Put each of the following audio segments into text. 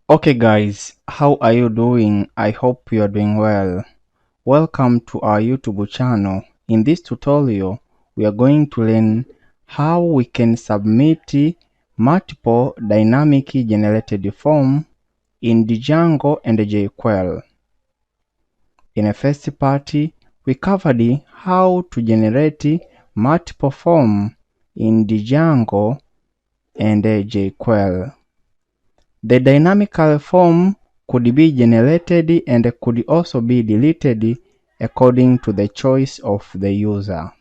Okay guys, how are you doing? I hope you are doing well. Welcome to our YouTube channel. In this tutorial, we are going to learn how we can submit multiple dynamic generated form in Django and Jquery. In the first part, we covered how to generate multiple form in Django and Jquery. The dynamical form could be generated and could also be deleted according to the choice of the user.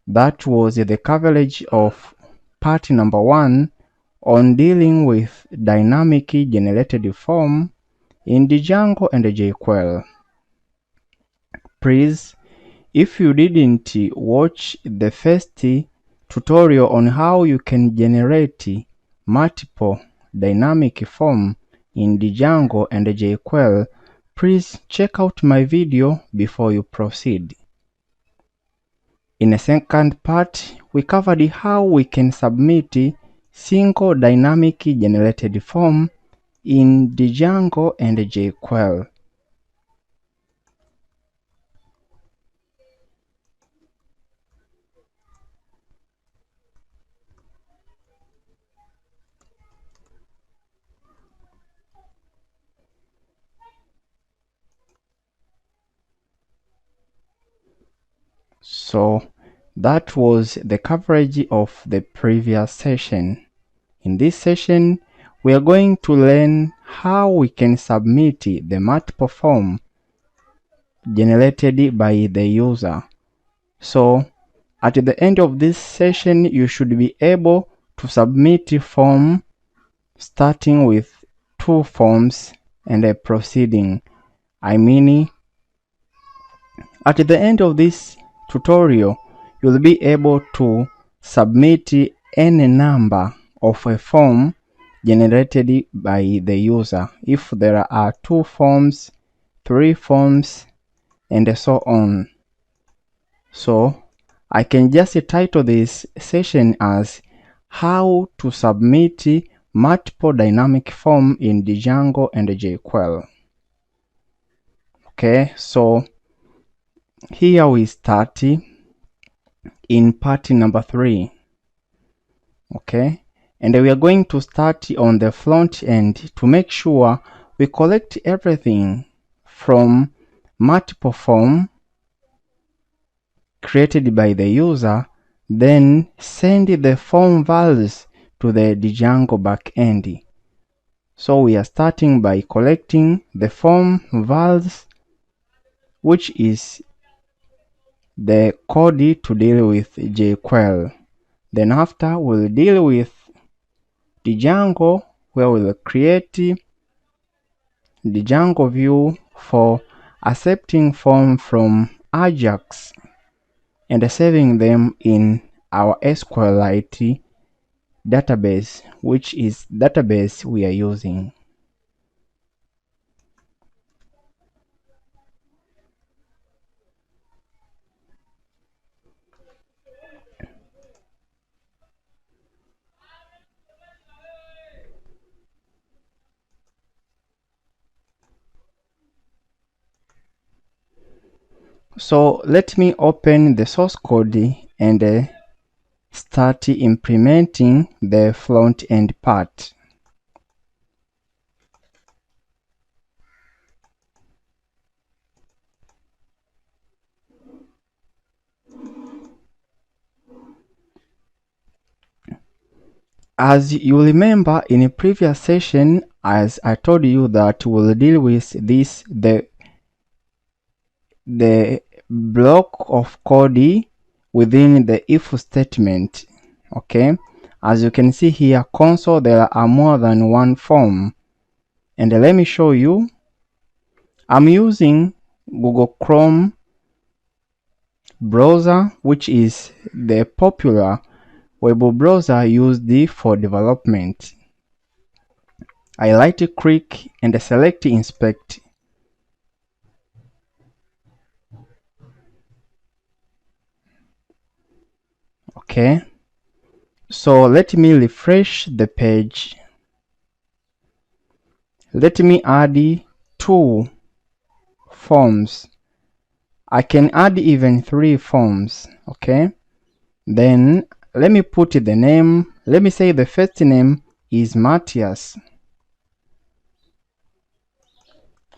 That was the coverage of part number 1 on dealing with dynamic generated form in Django and Jquery. Please, if you didn't watch the first tutorial on how you can generate multiple dynamic form in Django and Jquery, please check out my video before you proceed. In the second part, we covered how we can submit single dynamic generated form in Django and Jquery. So that was the coverage of the previous session. In this session, we are going to learn how we can submit the multiple form generated by the user. So at the end of this session, you should be able to submit a form starting with 2 forms and proceeding. At the end of this tutorial, you'll be able to submit any number of a form generated by the user. If there are 2 forms, 3 forms, and so on. So I can just title this session as how to submit multiple dynamic form in Django and Jquery. Okay, so here we start in part number 3. Okay, and we are going to start on the front end to make sure we collect everything from multiple form created by the user, then send the form values to the Django backend. So we are starting by collecting the form values, which is the code to deal with Jquery. Then after we'll deal with Django, where we'll create the Django view for accepting form from Ajax and saving them in our SQLite database, which is database we are using. So let me open the source code and start implementing the front end part. As you remember in a previous session, as I told you that we'll deal with this, the block of code within the if statement. Okay, as you can see here, console, there are more than 1 form, and let me show you. I'm using Google Chrome browser, which is the popular web browser used for development. I right click and select inspect. Okay, so let me refresh the page. Let me add 2 forms. I can add even 3 forms. Okay, then let me put the name. Let me say the first name is Matthias.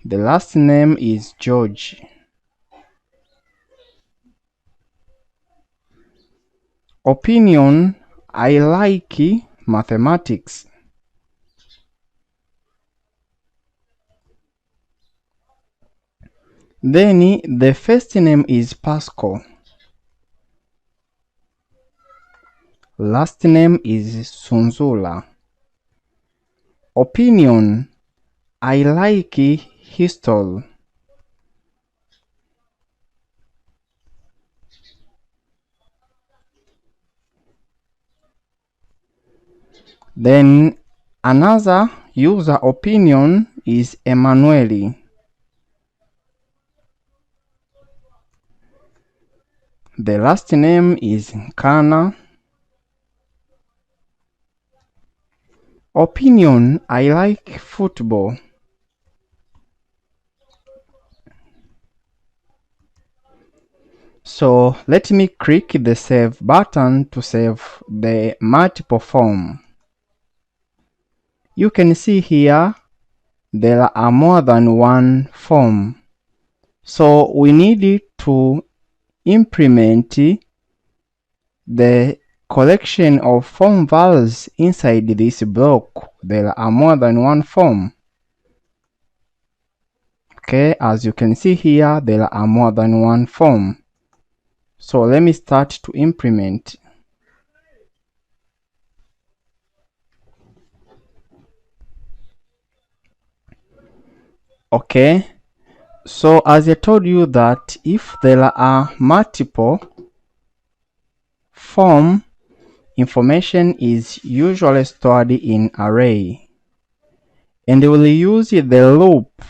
The last name is George. Opinion, I like mathematics. Then the first name is Pascal. Last name is Sunzula. Opinion, I like history. Then another user opinion is Emanuele. The last name is Kana. Opinion, I like football. So let me click the save button to save the multiple form. You can see here there are more than one form. So we need to implement the collection of form values inside this block. There are more than one form. Okay, as you can see here, there are more than one form. So let me start to implement. Okay, so as I told you that if there are multiple form, information is usually stored in array, and we will use the loop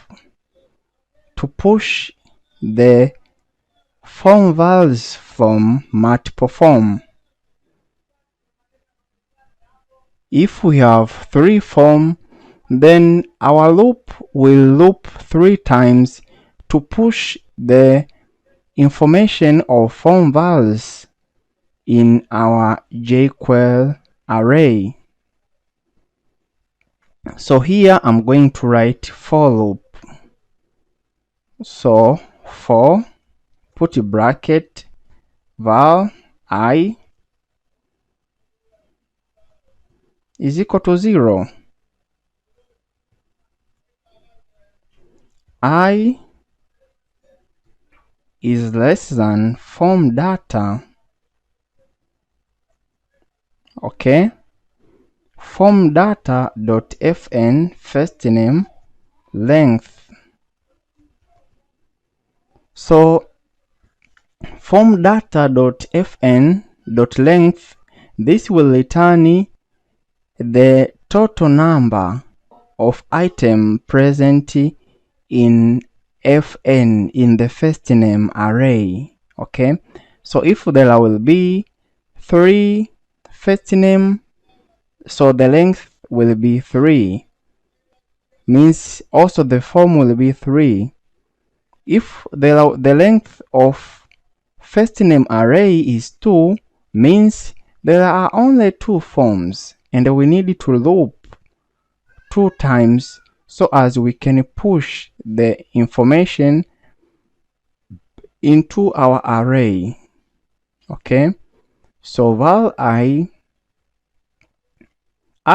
to push the form values from multiple form. If we have 3 form, then our loop will loop 3 times to push the information of form values in our Jquery array. So here I'm going to write for loop. So for, put a bracket, val I is equal to 0. I is less than form data. Okay, form data dot fn first name length. So form data dot fn dot length, this will return the total number of item present in fn in the first name array. Okay, so if there will be 3 first name, so the length will be 3, means also the form will be 3. If the length of first name array is 2, means there are only 2 forms, and we need to loop 2 times so as we can push the information into our array. Okay, so val I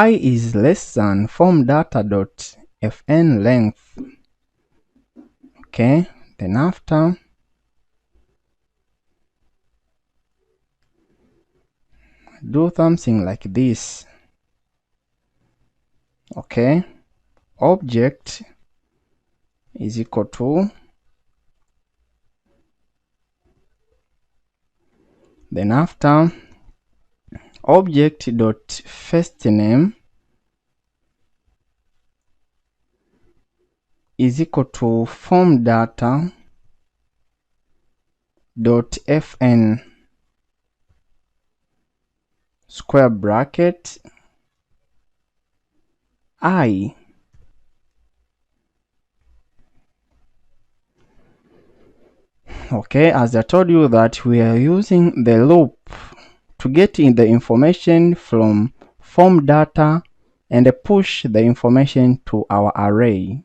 is less than form data dot fn length. Okay, then after do something like this. Okay, object is equal to, then after object dot first name is equal to form data dot fn square bracket I. Okay, as I told you that we are using the loop to get in the information from form data and push the information to our array.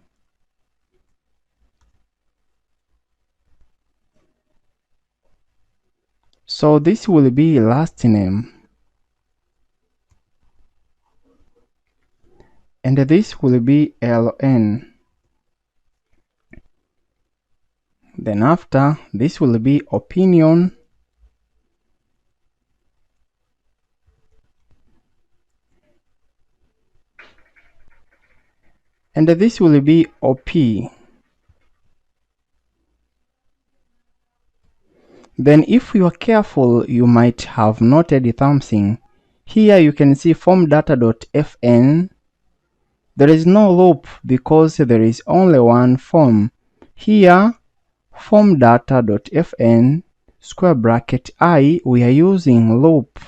So this will be last name, and this will be ln. Then after, this will be opinion, and this will be op. Then if you are careful, you might have noted something. Here you can see form data.fn. There is no loop because there is only one form. Here, form data.fn square bracket I, we are using loop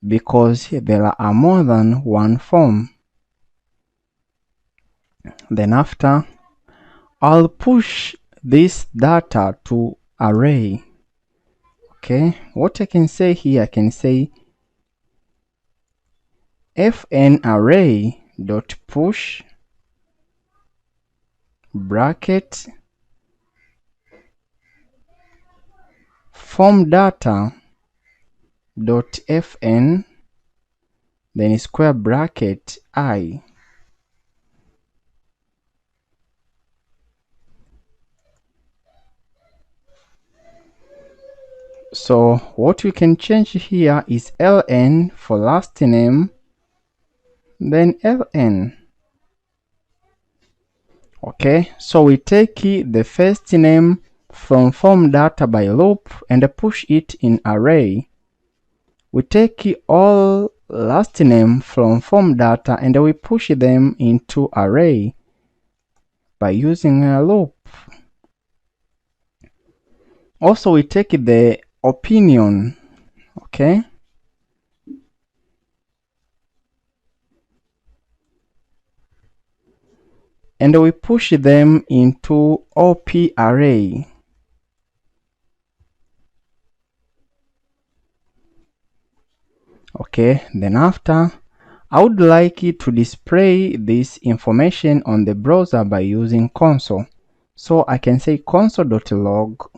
because there are more than one form. Then after, I'll push this data to array. Okay, what I can say here, I can say fn array dot push bracket form data dot fn, then square bracket I. So what we can change here is ln for last name, then ln. Okay, so we take the first name from form data by loop and push it in array. We take all last name from form data and we push them into array by using a loop. Also we take the opinion, okay, and we push them into op array. Okay, then after, I would like it to display this information on the browser by using console. So I can say console.log.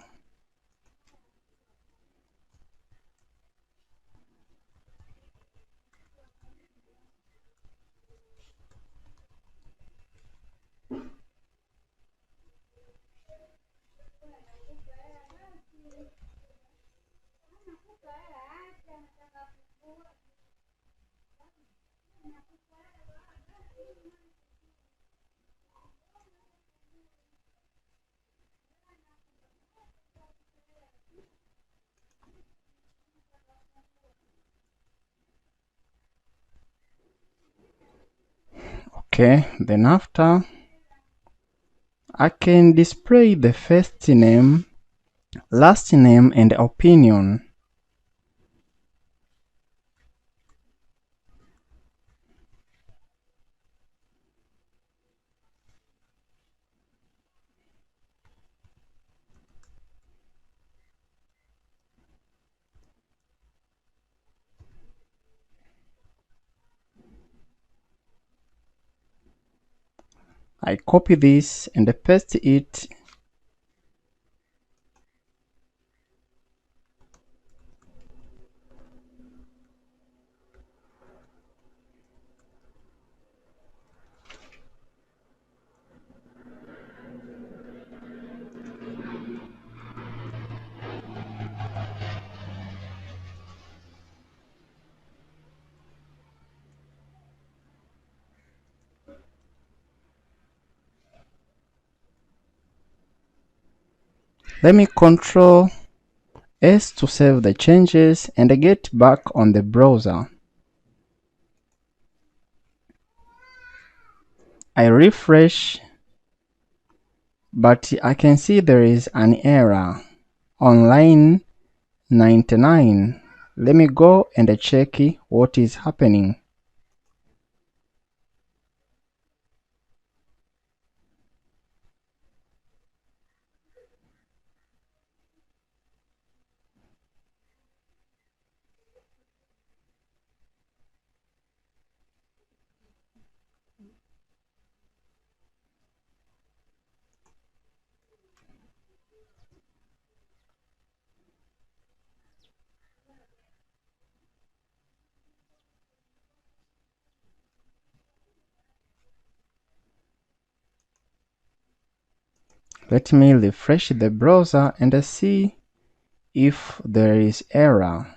Okay, then after, I can display the first name, last name, and opinion. I copy this and paste it. Let me Control S to save the changes and get back on the browser. I refresh, but I can see there is an error on line 99. Let me go and check what is happening. Let me refresh the browser and see if there is error.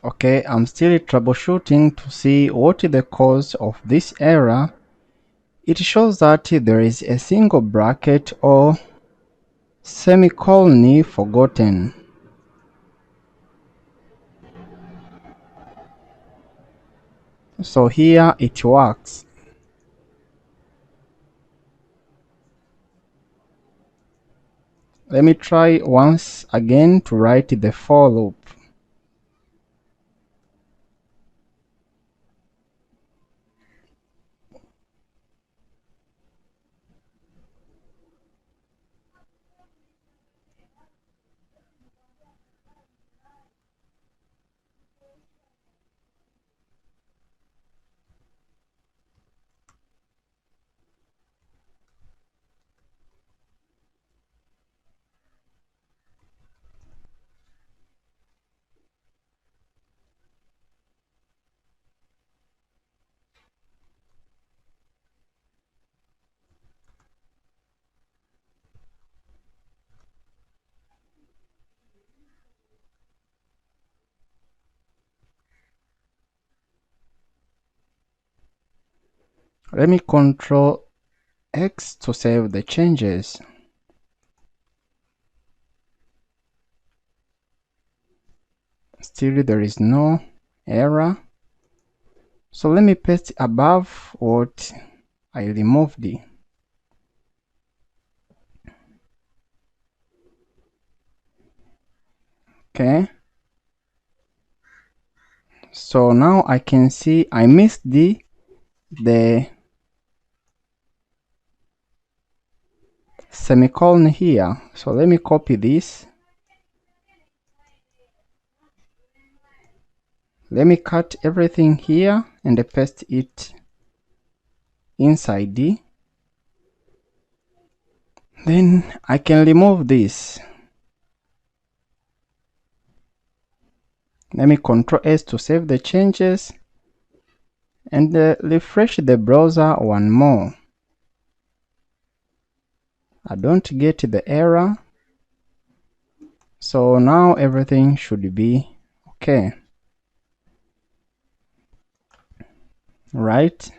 Okay, I'm still troubleshooting to see what is the cause of this error. It shows that there is a single bracket or semicolon forgotten. So here it works. Let me try once again to write the for loop. Let me control X to save the changes. Still there is no error. So let me paste above what I removed. Okay. So now I can see I missed the semicolon here. So let me copy this. Let me cut everything here and paste it inside. Then I can remove this. Let me Ctrl S to save the changes and refresh the browser one more. I don't get the error. So now everything should be okay. Right?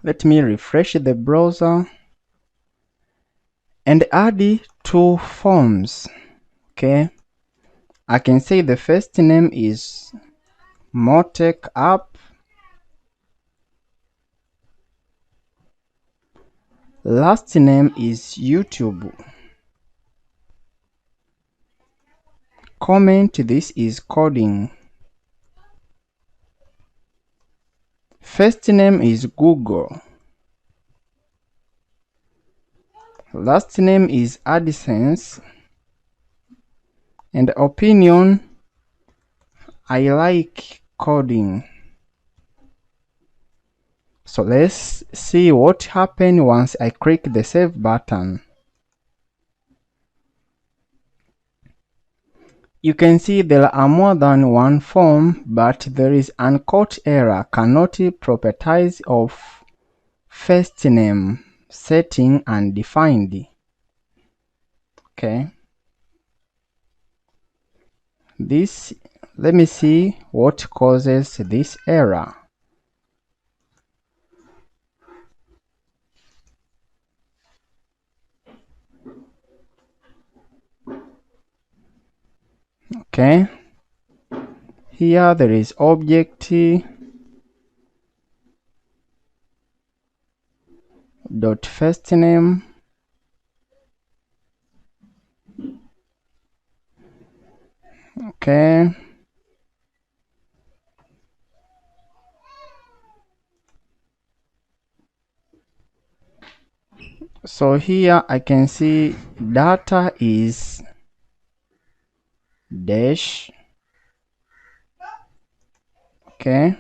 Let me refresh the browser and add two forms. Okay. I can say the first name is Motec app. Last name is YouTube. comment, this is coding. First name is Google. Last name is AdSense. And opinion, I like coding. So let's see what happened once I click the save button. You can see there are more than one form, but there is uncaught error, cannot properties of first name setting undefined. Okay. Let me see what causes this error. Okay. Here there is object dot first name. Okay. So here I can see data is dash. Okay.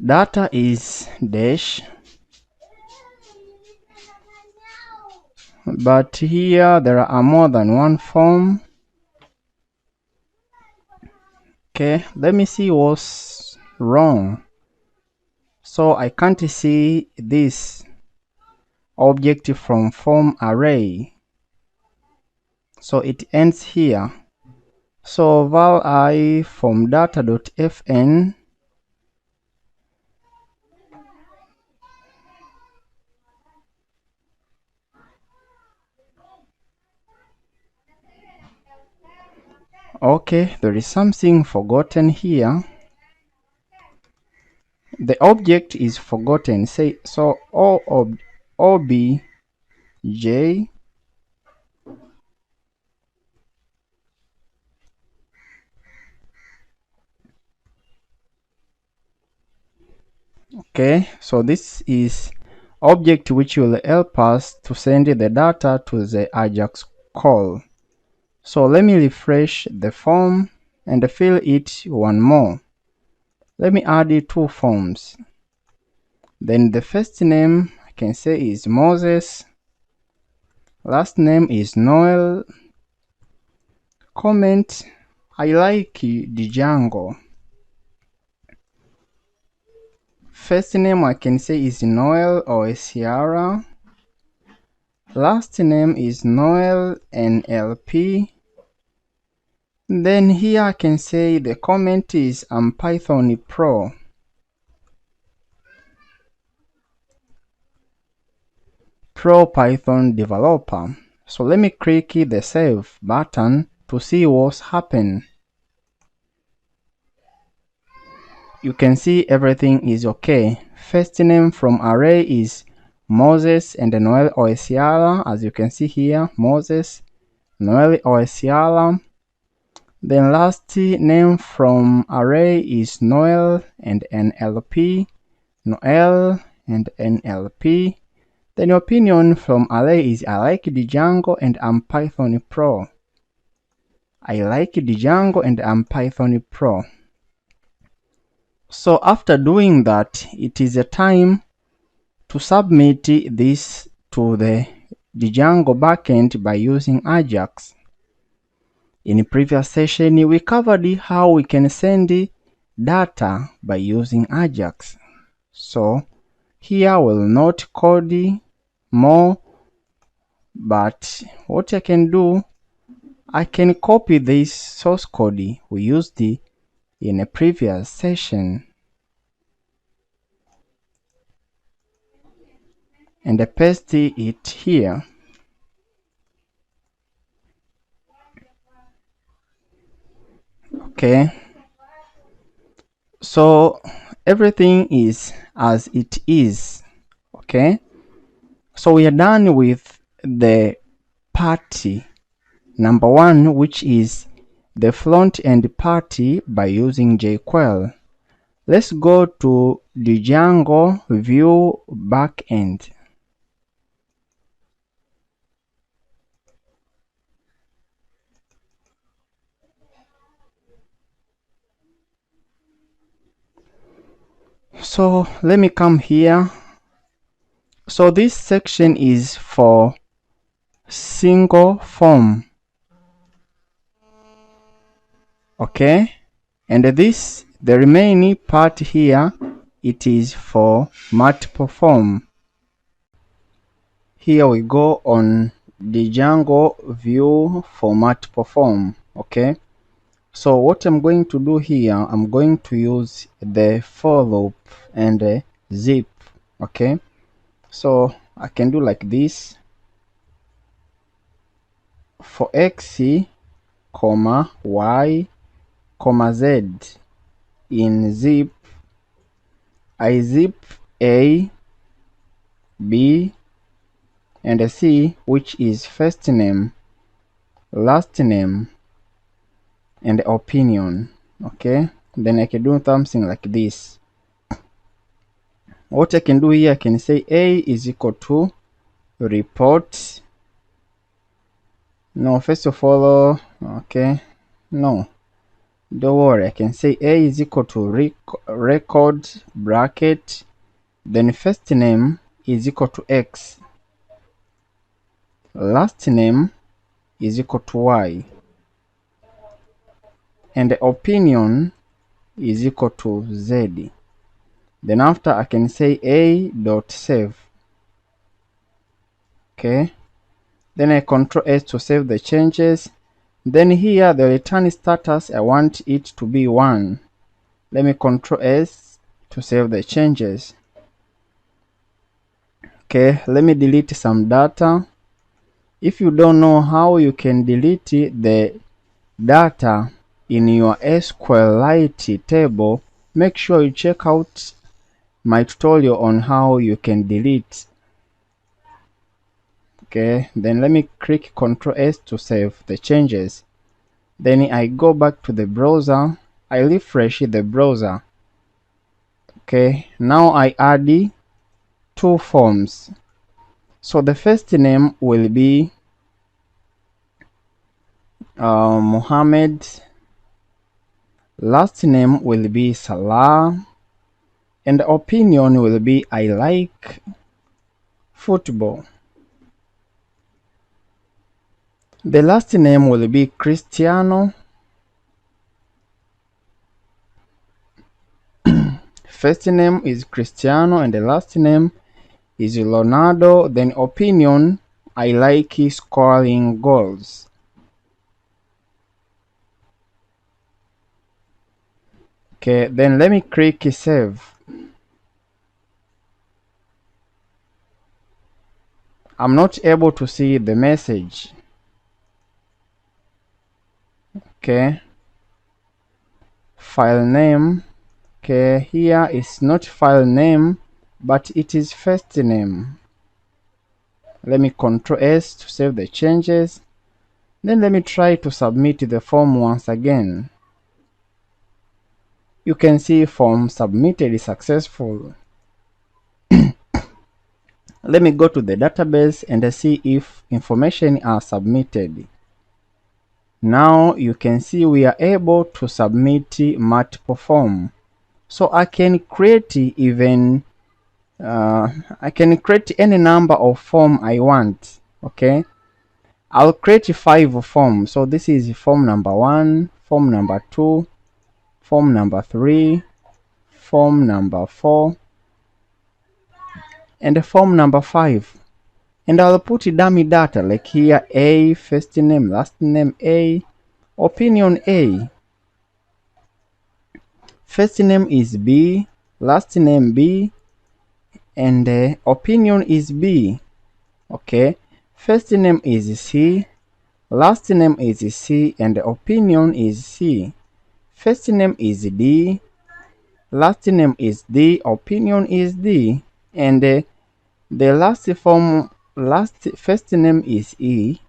Data is dash. But here there are more than one form. Okay, let me see what's wrong. So I can't see this object from form array. So it ends here. So val I from data.fn. Okay, there is something forgotten here. The object is forgotten. Say so obj. Okay, so this is object which will help us to send the data to the Ajax call. So let me refresh the form and fill it one more. Let me add two forms. Then the first name I can say is Moses. Last name is Noel. Comment, I like the Django. First name I can say is Noel or Sierra. Last name is Noel NLP. Then here I can say the comment is I'm Python Pro. Pro Python developer. So let me click the save button to see what's happened. You can see everything is okay. First name from array is Moses and Noel Oesiala, as you can see here, Moses, Noel Oesiala. Then last name from array is Noel and NLP, Noel and NLP. Then opinion from array is I like the Django and I'm Python Pro. I like the Django and I'm Python Pro. So after doing that, it is a time to submit this to the Django backend by using Ajax. In the previous session, we covered how we can send data by using Ajax. So here we'll not code more, but what I can do, I can copy this source code we used in a previous session and paste it here. Okay, so everything is as it is. Okay, so we are done with the party number 1, which is the front end party by using Jquery. Let's go to the Django view backend. So let me come here. So this section is for single form. Okay, and the remaining part here, it is for multiple form. Here we go on the Django view for multiple form. Okay, so what I'm going to do here, I'm going to use the for loop and zip. Okay, so I can do like this. For x, comma y, comma z in zip, I zip a, b, and c, which is first name, last name, and opinion. Okay, then I can do something like this. What I can do here, I can say a is equal to report. No, first of all, okay, no, don't worry. I can say a is equal to record bracket, then first name is equal to x, last name is equal to y, and the opinion is equal to z. Then after, I can say a dot save. Okay, then I control S to save the changes. Then here the return status, I want it to be 1. Let me control S to save the changes. Okay, let me delete some data. If you don't know how you can delete the data in your SQLite table, make sure you check out my tutorial on how you can delete. Okay, then let me click Ctrl S to save the changes. Then I go back to the browser, I refresh the browser. Okay, now I add 2 forms. So the first name will be Mohammed, last name will be Salah, and the opinion will be I like football. The last name will be Cristiano. First name is Cristiano and the last name is Ronaldo. Then opinion, I like scoring goals. Okay, then let me click save. I'm not able to see the message. Okay, file name. Okay, here is not file name, but it is first name. Let me Ctrl S to save the changes. Then let me try to submit the form once again. You can see form submitted is successful. Let me go to the database and see if information are submitted. Now you can see we are able to submit multiple form. So I can create even I can create any number of form I want. Okay, I'll create 5 forms. So this is form number 1, form number 2, form number 3, form number 4, and form number 5. And I'll put dummy data like here A, first name, last name A, opinion A. First name is B, last name B, and opinion is B. Okay, first name is C, last name is C, and opinion is C. First name is D, last name is D, opinion is D, and the first name is E,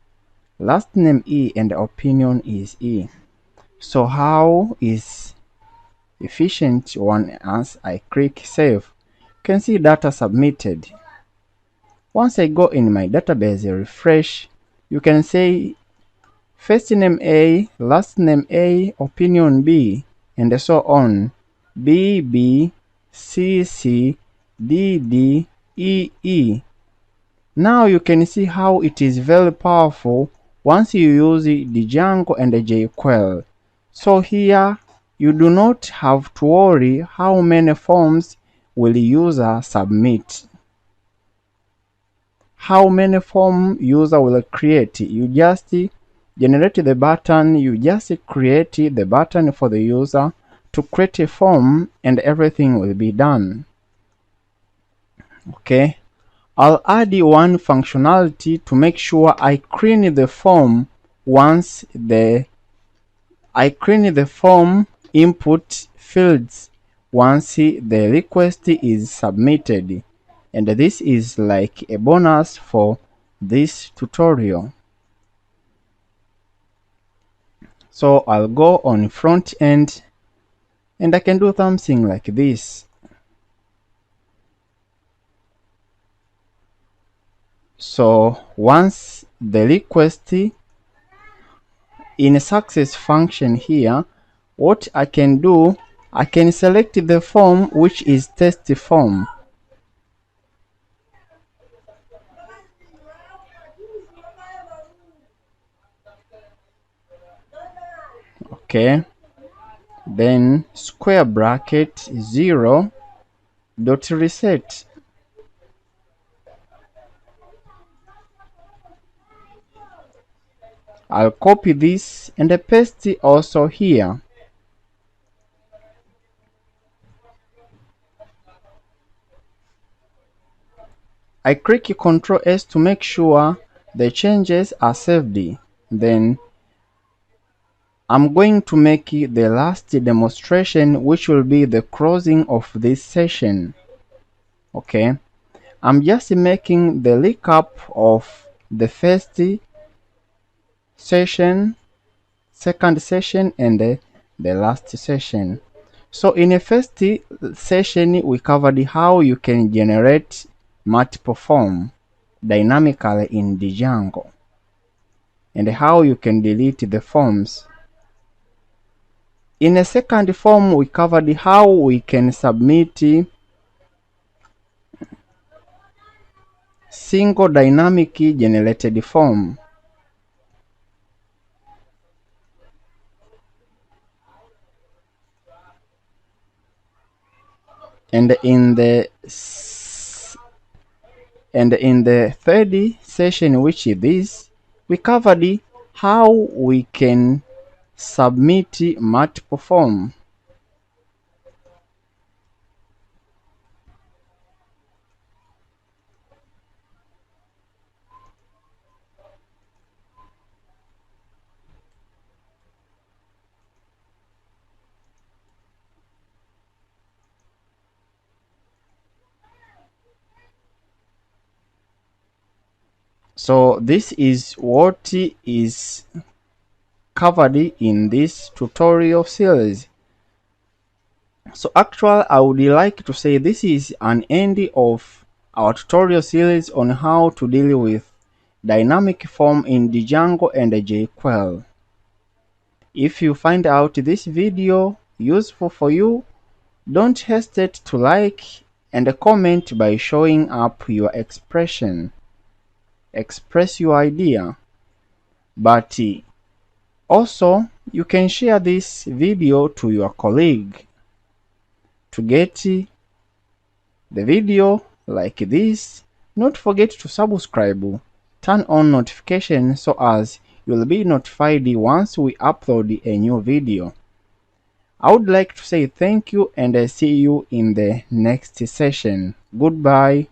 last name E, and opinion is E. So how is efficient one? As I click save, you can see data submitted. Once I go in my database, refresh, you can say first name A, last name A, opinion B, and so on. B, B, C, C, D, D, E, E. Now you can see how it is very powerful once you use the Django and the Jquery. So here you do not have to worry how many forms will user submit. How many form user will create. You just generate the button, you just create the button for the user to create a form and everything will be done. Okay, I'll add one functionality to make sure I clean the form once I clean the form input fields once the request is submitted, and this is like a bonus for this tutorial. So I'll go on front end and I can do something like this. So once the request in a success function here, what I can do, I can select the form which is test form. Okay, then square bracket 0 dot reset. I'll copy this and paste it also here. I click Ctrl S to make sure the changes are saved. Then I'm going to make the last demonstration, which will be the closing of this session. Okay, I'm just making the recap of the first session, second session, and the last session. So in the first session, we covered how you can generate multiple forms dynamically in Django and how you can delete the forms. In a second form, we covered how we can submit single dynamic generated form. And in the third session, which is this, we covered how we can submit multiple forms. So this is what is covered in this tutorial series. So actually, I would like to say this is an end of our tutorial series on how to deal with dynamic form in Django and Jquery. If you find out this video useful for you, don't hesitate to like and comment by showing up your expression. Express your idea. But also, you can share this video to your colleague. To get the video like this, don't forget to subscribe, turn on notifications so as you'll be notified once we upload a new video. I would like to say thank you and I see you in the next session. Goodbye.